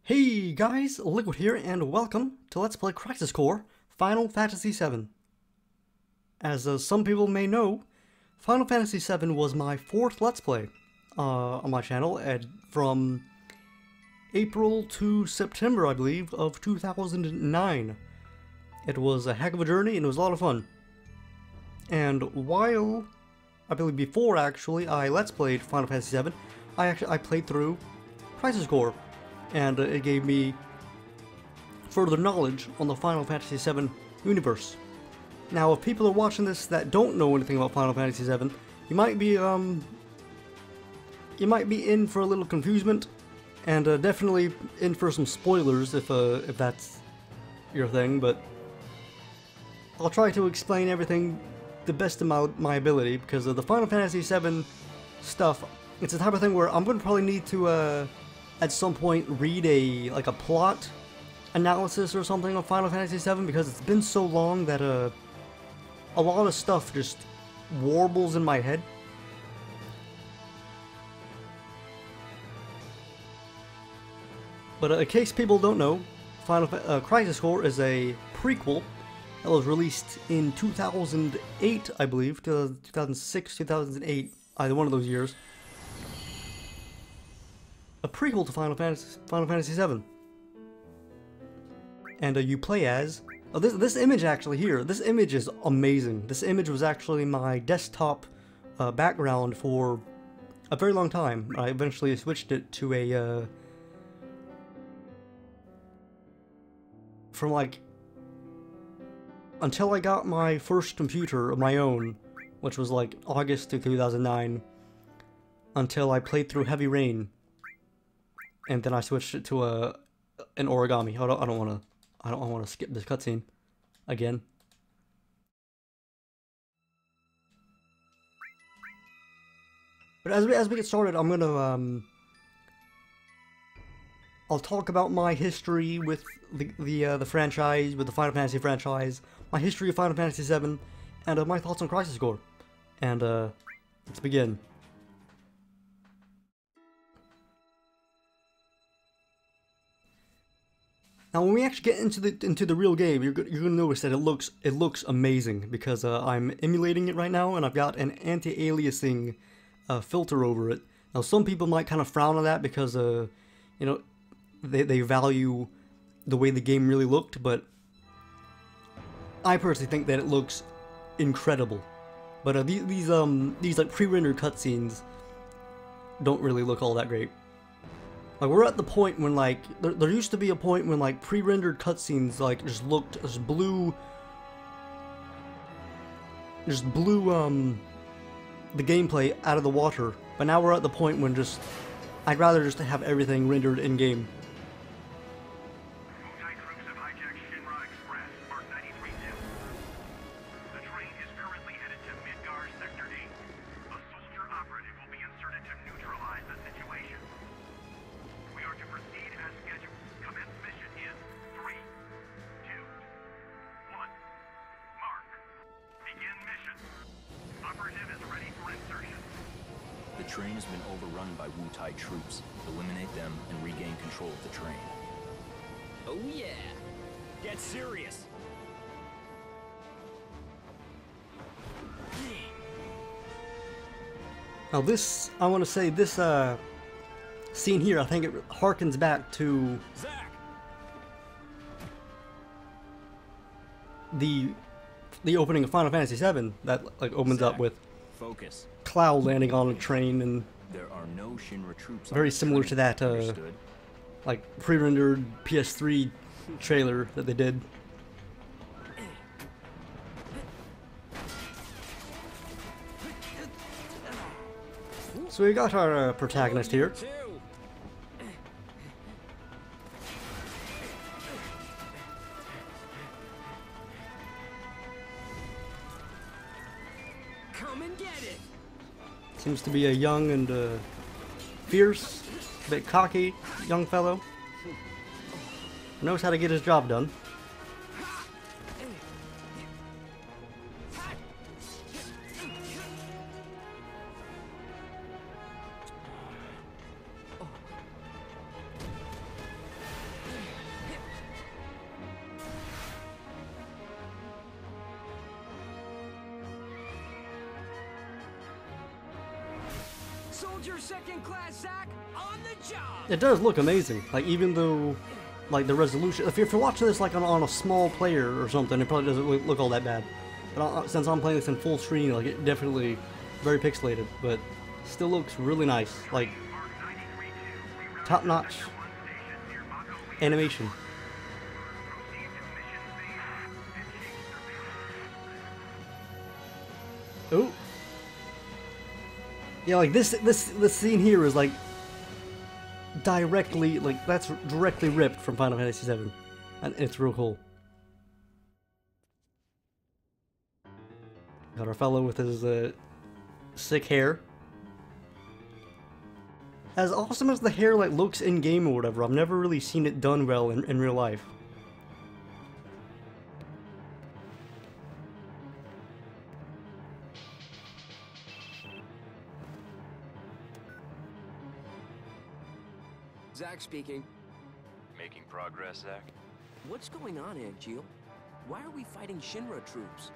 Hey guys, Liquid here, and welcome to Let's Play Crisis Core Final Fantasy VII. As some people may know, Final Fantasy VII was my fourth Let's Play on my channel from April to September, I believe, of 2009. It was a heck of a journey, and it was a lot of fun. And while, I believe before actually, I Let's Played Final Fantasy VII, I played through Crisis Core. And it gave me further knowledge on the Final Fantasy VII universe. Now, if people are watching this that don't know anything about Final Fantasy VII, you might be in for a little confusement, and definitely in for some spoilers if that's your thing. But I'll try to explain everything the best of my ability, because the Final Fantasy VII stuff, it's the type of thing where I'm going to probably need to at some point read a plot analysis or something of Final Fantasy VII, because it's been so long that a lot of stuff just warbles in my head. But in case people don't know, Crisis Core is a prequel that was released in 2008, I believe, 2006, 2008, either one of those years. A prequel to Final Fantasy VII. And you play as... Oh, this image actually here, this image is amazing. This image was actually my desktop background for a very long time. I eventually switched it to a... from until I got my first computer of my own, which was like August of 2009, until I played through Heavy Rain. And then I switched it to an origami. I don't want to skip this cutscene again. But as we get started, I'm gonna I'll talk about my history with the franchise, with the Final Fantasy franchise, my history of Final Fantasy VII, and my thoughts on Crisis Core. And let's begin. Now, when we actually get into the real game, you're gonna notice that it looks amazing, because I'm emulating it right now, and I've got an anti-aliasing filter over it. Now, some people might kind of frown on that because you know, they value the way the game really looked, but I personally think that it looks incredible. But these like pre-rendered cutscenes don't really look all that great. Like, we're at the point when, like, there used to be a point when, like, pre-rendered cutscenes, like, just blew the gameplay out of the water. But now we're at the point when I'd rather just have everything rendered in-game. The train has been overrun by Wu-Tai troops. Eliminate them and regain control of the train. Oh yeah! Get serious! Now this, I want to say, this scene here, I think it harkens back to Zack! the opening of Final Fantasy VII that opens Zack, up with focus. Cloud landing on a train, and There are no Shinra troops very on similar train. to that Understood? like pre-rendered PS3 trailer that they did. So we got our protagonist here. Come and get it! Seems to be a young and fierce, a bit cocky young fellow. Knows how to get his job done. Soldier second class Zack on the job. It does look amazing. Like, even though, like, the resolution, if you're watching this like on a small player or something, it probably doesn't look all that bad. But since I'm playing this in full screen, like, it definitely very pixelated, but still looks really nice. Like, top-notch animation. Oh. Yeah, like this scene here is like directly, like, that's directly ripped from Final Fantasy VII, and it's real cool. Got our fellow with his sick hair. As awesome as the hair like looks in game or whatever, I've never really seen it done well in real life. Zack speaking. Making progress, Zack? What's going on, Angeal? Why are we fighting Shinra troops?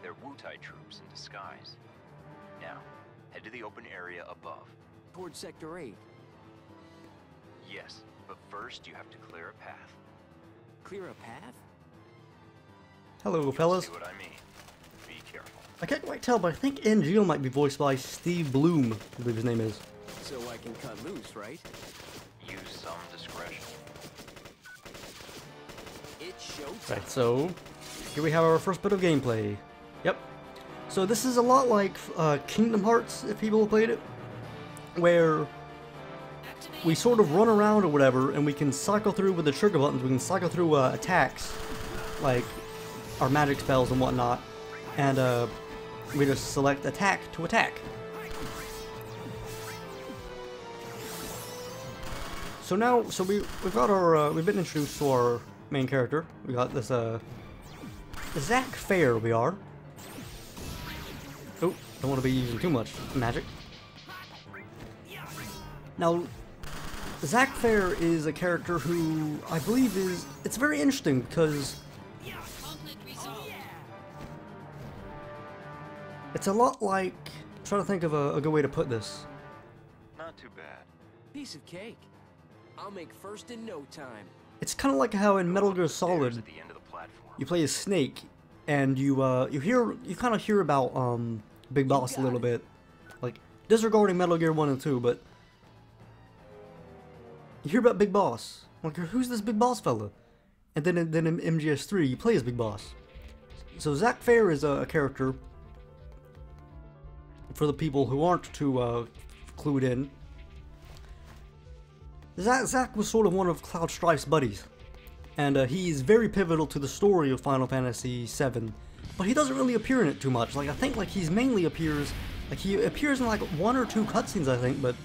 They're Wutai troops in disguise. Now, head to the open area above. Towards Sector 8. Yes, but first you have to clear a path. Clear a path? Hello, fellas. See what I mean? Be careful. I can't quite tell, but I think Angeal might be voiced by Steve Bloom, I believe his name is. So I can cut loose, right? Use some discretion. It's showtime. Right, so here we have our first bit of gameplay. Yep. So this is a lot like Kingdom Hearts, if people have played it, where we sort of run around or whatever, and we can cycle through with the trigger buttons. We can cycle through attacks, like our magic spells and whatnot, and we just select attack to attack. So now, we've got our we've been introduced to our main character. We got this Zack Fair. We are. Oh, don't want to be using too much magic. Now, Zack Fair is a character who I believe it's very interesting because it's a lot like, I'm trying to think of a good way to put this. Not too bad. Piece of cake. I'll make first in no time. It's kind of like how in Metal Gear Stairs Solid at the end of the platform. you play as Snake, and you kind of hear about Big Boss a little bit, like disregarding Metal Gear 1 and 2, but you hear about Big Boss. Like, who's this Big Boss fella? And then in MGS3 you play as Big Boss. So Zack Fair is a character, for the people who aren't too clued in. Zack was sort of one of Cloud Strife's buddies, and he's very pivotal to the story of Final Fantasy VII, but he doesn't really appear in it too much. Like, I think like he mainly appears, like he appears in like 1 or 2 cutscenes, I think, but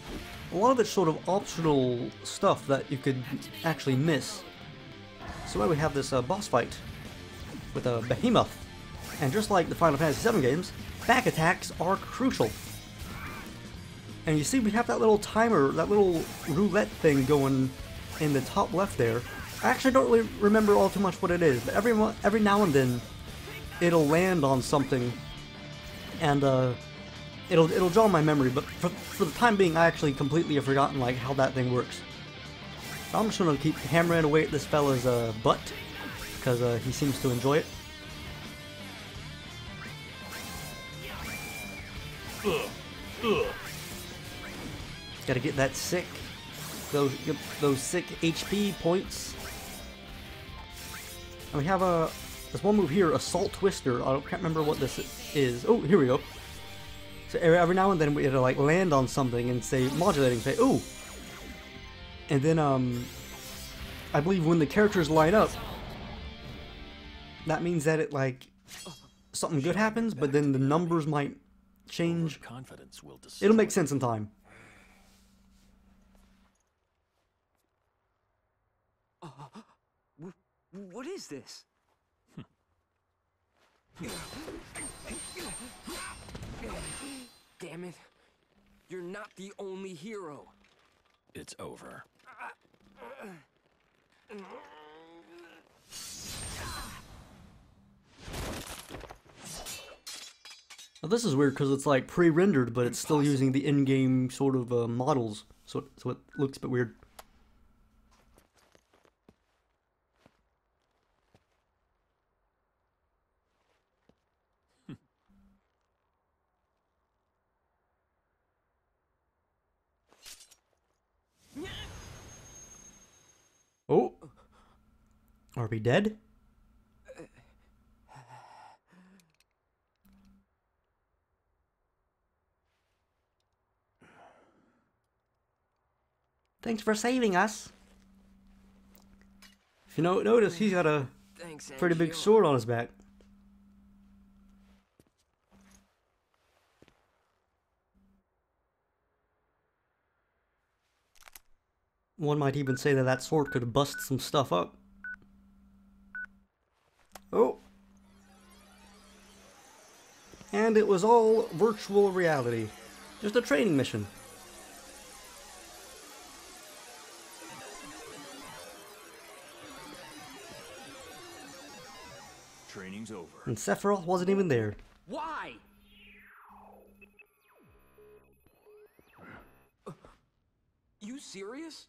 a lot of it's sort of optional stuff that you could actually miss. So now we have this boss fight with a behemoth, and just like the Final Fantasy VII games, back attacks are crucial. And you see we have that little timer, that little roulette thing going in the top left there. I actually don't really remember all too much what it is, but every now and then it'll land on something, and it'll jog my memory. But for the time being, I actually completely have forgotten like how that thing works. So I'm just gonna keep hammering away at this fella's butt because he seems to enjoy it. Gotta get that sick, those sick HP points. And we have this one move here, Assault Twister. I can't remember what this is. Oh, here we go. So every now and then we gotta like land on something and say modulating, say ooh. And then I believe when the characters line up, that means that it like something good happens, but then the numbers might change. It'll make sense in time. What is this? Damn it. You're not the only hero. It's over. Now this is weird because it's like pre-rendered, but it's still using the in-game sort of models, so it looks a bit weird. Oh, are we dead? Thanks for saving us. If you notice, he's got a Thanks, pretty big Angeal. sword on his back. One might even say that that sword could bust some stuff up. Oh. And it was all virtual reality. Just a training mission. Training's over. And Sephiroth wasn't even there. Why? You serious?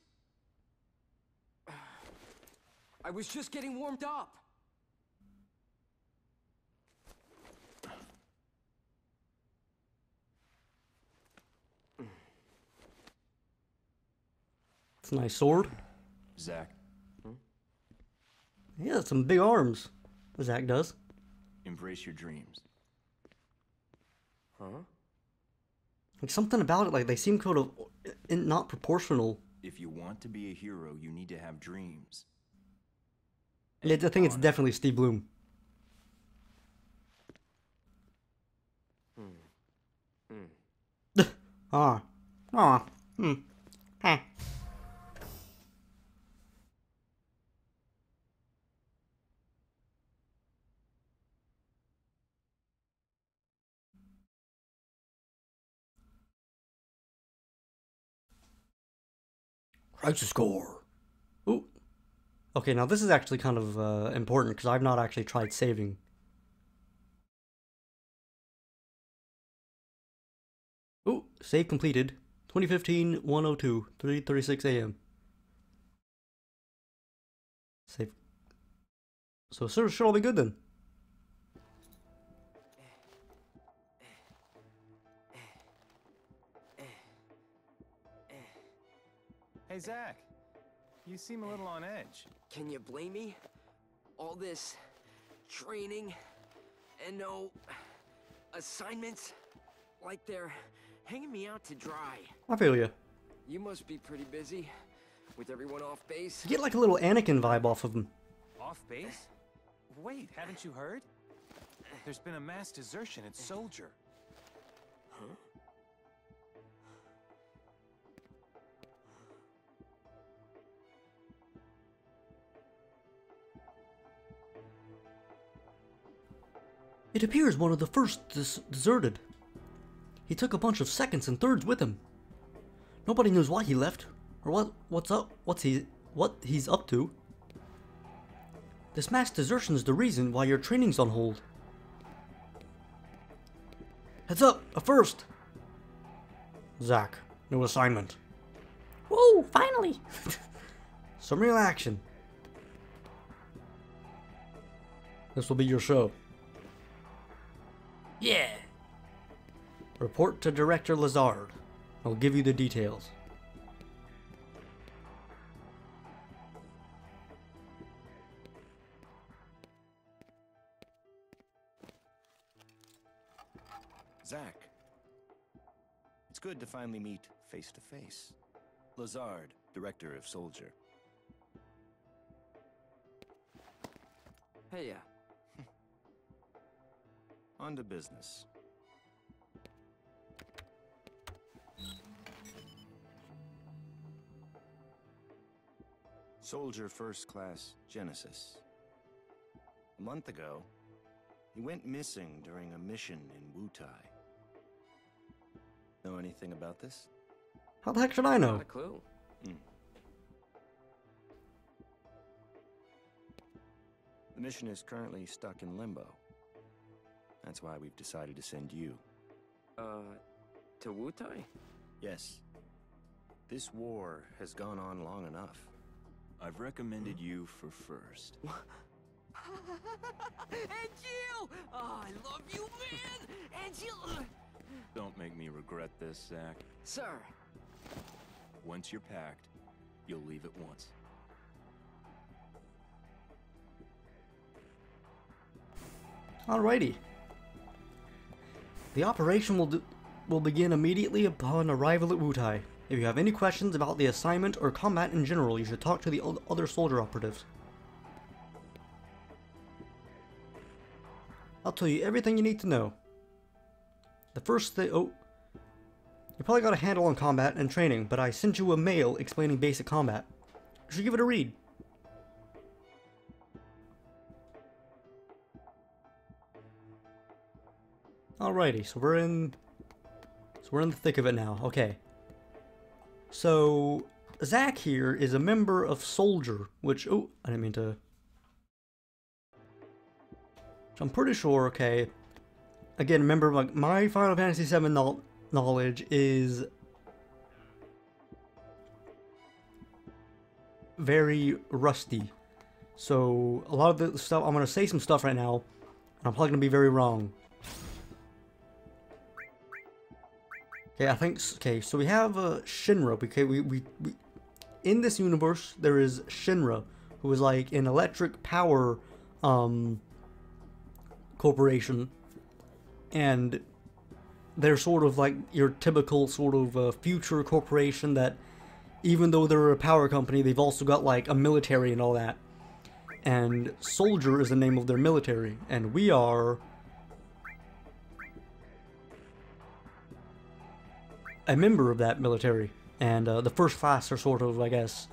I was just getting warmed up. It's a nice sword. Zack, Yeah, some big arms. Zack does. embrace your dreams. Huh? Like something about it, like they seem kind of not proportional. If you want to be a hero, you need to have dreams. I think it's definitely Steve Bloom. Ah. Ah. Hmm. Huh. Crisis Core. Ooh. Okay, now this is actually kind of important because I've not actually tried saving. Ooh, save completed. 2015 102 3:36 a.m. Save. So it should all be good then. Hey, Zack. You seem a little on edge. Can you blame me? All this training and no assignments, like they're hanging me out to dry. I feel you. You must be pretty busy with everyone off base. You get like a little Anakin vibe off of him. Off base? Wait, haven't you heard? There's been a mass desertion at Soldier. Huh? It appears one of the first deserted. He took a bunch of seconds and thirds with him. Nobody knows why he left, or what he's up to. This mass desertion is the reason why your training's on hold. Heads up, a first! Zack, new assignment. Whoa, finally! Some real action. This will be your show. Yeah! Report to Director Lazard. I'll give you the details. Zack. It's good to finally meet face to face. Lazard, director of Soldier. Hey, On to business. Soldier First Class Genesis. A month ago, he went missing during a mission in Wutai. Know anything about this? How the heck should I know? not a clue. The mission is currently stuck in limbo. That's why we've decided to send you. To Wutai? Yes. This war has gone on long enough. I've recommended you for first. Angeal! Oh, I love you, man! Angeal! Don't make me regret this, Zack. Sir. Once you're packed, you'll leave at once. Alrighty. The operation will begin immediately upon arrival at Wutai. If you have any questions about the assignment or combat in general, you should talk to the other soldier operatives. I'll tell you everything you need to know. The first thing... Oh. You probably got a handle on combat and training, but I sent you a mail explaining basic combat. You should give it a read. Alrighty, so we're in the thick of it now. Okay. So Zack here is a member of Soldier, which I didn't mean to. So I'm pretty sure. Okay. Again, remember my Final Fantasy VII knowledge is very rusty. So a lot of the stuff I'm gonna say some stuff right now, and I'm probably gonna be very wrong. Okay, I think, okay, so we have Shinra. Okay, we in this universe, there is Shinra, who is like an electric power corporation, and they're sort of like your typical sort of future corporation that, even though they're a power company, they've also got like a military and all that. And Soldier is the name of their military, and we are a member of that military, and the first class are sort of, I guess,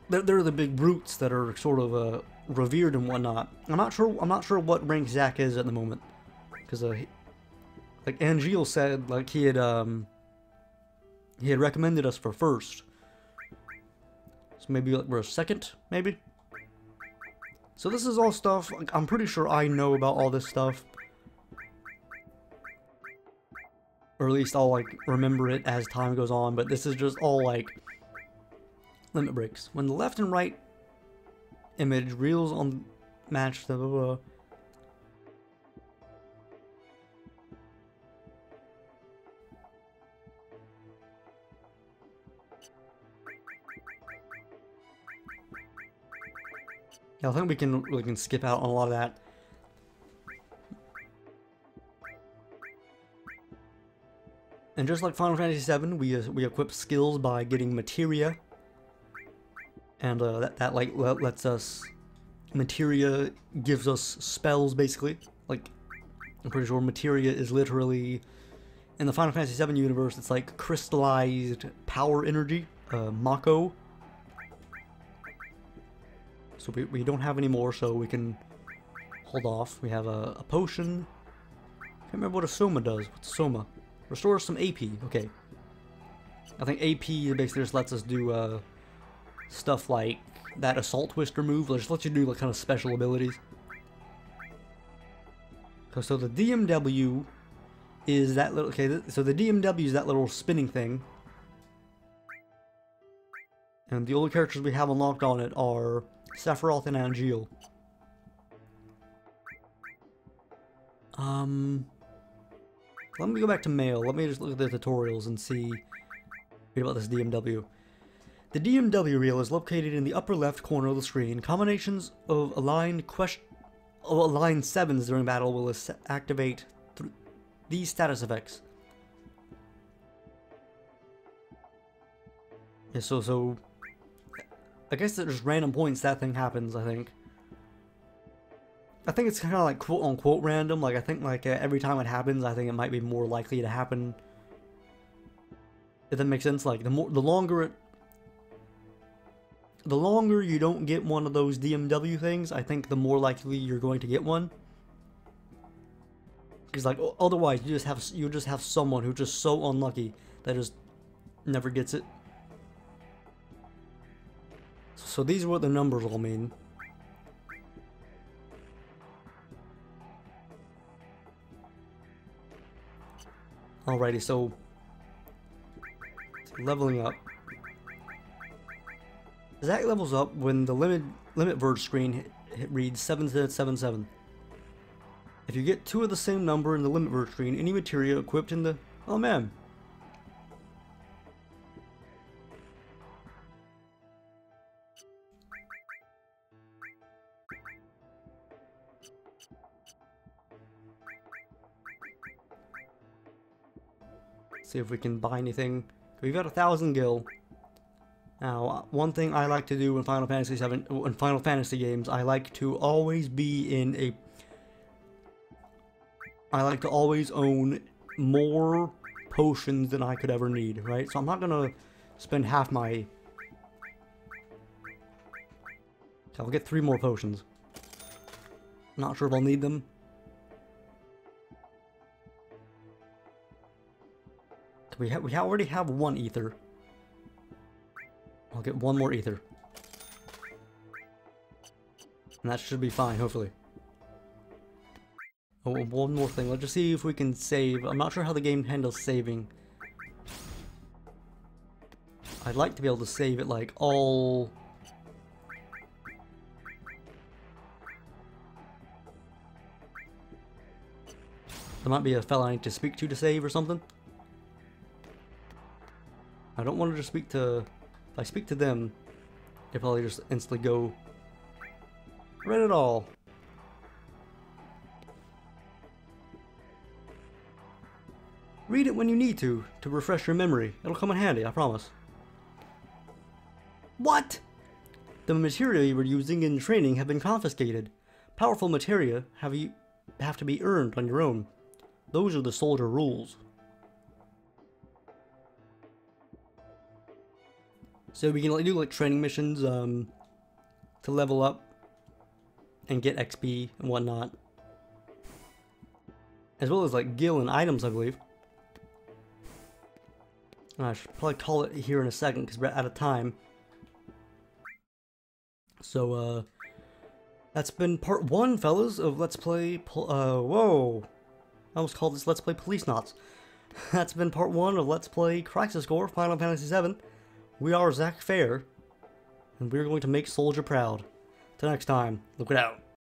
they're the big brutes that are sort of revered and whatnot. I'm not sure what rank Zack is at the moment, because like Angeal said, like he had recommended us for first, so maybe like we're a second, maybe. So this is all stuff, like, I'm pretty sure I know about all this stuff. Or at least I'll, like, remember it as time goes on, but this is just all, like, limit breaks. When the left and right image reels on match, blah, blah, blah. Yeah, I think we can skip out on a lot of that. And just like Final Fantasy VII, we equip skills by getting materia, and that like lets us, materia gives us spells basically. Like, I'm pretty sure materia is literally, in the Final Fantasy VII universe, it's like crystallized power energy, Mako. So we don't have any more, so we can hold off. We have a potion. Can't remember what a Soma does. What's a Soma? Restores some AP. Okay. I think AP basically just lets us do stuff like that Assault Twister move. Just lets you do like kind of special abilities. So the DMW is that little. Okay, so the DMW is that little spinning thing. And the only characters we have unlocked on it are Sephiroth and Angeal. Let me go back to mail. Let me just look at the tutorials and see about this DMW. The DMW reel is located in the upper left corner of the screen. Combinations of aligned sevens during battle will activate these status effects. Yeah, so I guess at just random points that thing happens, I think. I think it's kind of like quote-unquote random. Like, I think like every time it happens, I think it might be more likely to happen. If that makes sense. Like, the longer you don't get one of those DMW things, I think the more likely you're going to get one. Because like otherwise, you just have someone who's just so unlucky that just never gets it. So these are what the numbers all mean. Alrighty, so leveling up. Zack levels up when the limit verge screen reads 7777. If you get 2 of the same number in the limit verge screen, any materia equipped in the... Oh man. See if we can buy anything. We've got 1,000 gil. Now, one thing I like to do in Final Fantasy VII, in Final Fantasy games, I like to always be in a... I like to always own more potions than I could ever need, right? So I'm not gonna spend half my... So I'll get 3 more potions. Not sure if I'll need them. We already have 1 ether. I'll get 1 more ether. And that should be fine, hopefully. Oh, one more thing. Let's just see if we can save. I'm not sure how the game handles saving. I'd like to be able to save it like all... There might be a fella I need to speak to save or something. I don't want to just speak to... If I speak to them, they probably just instantly go... Read it all. Read it when you need to refresh your memory. It'll come in handy, I promise. What? The materia you were using in training have been confiscated. Powerful materia have to be earned on your own. Those are the soldier rules. So we can do like training missions to level up and get XP and whatnot. As well as like gil and items, I believe. And I should probably call it here in a second because we're out of time. So that's been part 1, fellas, of Let's Play, whoa. I almost called this Let's Play Police Knots. That's been part 1 of Let's Play Crisis Core Final Fantasy VII. We are Zack Fair, and we're going to make Soldier proud. Till next time, look it out.